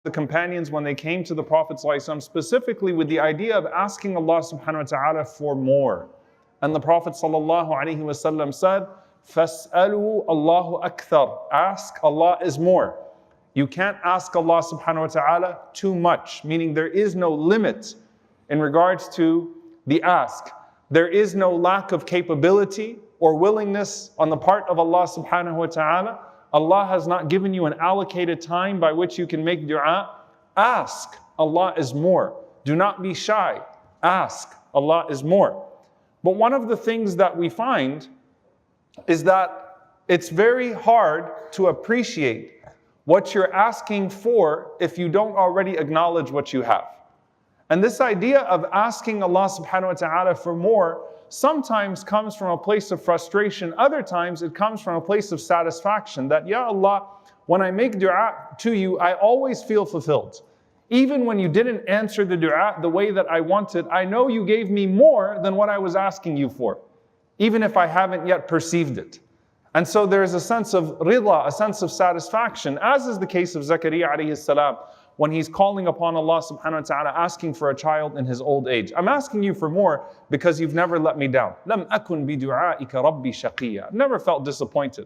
the companions when they came to the Prophet ﷺ, specifically with the idea of asking Allah subhanahu wa ta'ala for more. And the Prophet ﷺ said, فَاسْأَلُوا اللَّهُ أَكْثَرُ. Ask, Allah is more. You can't ask Allah subhanahu wa ta'ala too much, meaning there is no limit in regards to the ask. There is no lack of capability or willingness on the part of Allah subhanahu wa ta'ala. Allah has not given you an allocated time by which you can make dua. Ask, Allah is more. Do not be shy. Ask, Allah is more. But one of the things that we find is that it's very hard to appreciate what you're asking for if you don't already acknowledge what you have. And this idea of asking Allah subhanahu wa ta'ala for more sometimes comes from a place of frustration. Other times it comes from a place of satisfaction that, Ya Allah, when I make dua to you, I always feel fulfilled. Even when you didn't answer the dua the way that I wanted, I know you gave me more than what I was asking you for, even if I haven't yet perceived it. And so there is a sense of rida, a sense of satisfaction, as is the case of Zakaria alayhi salam, when he's calling upon Allah subhanahu wa ta'ala, asking for a child in his old age. I'm asking you for more because you've never let me down. لَمْ أَكُنْ بِدُعَائِكَ رَبِّي شَقِيًّا. I've never felt disappointed.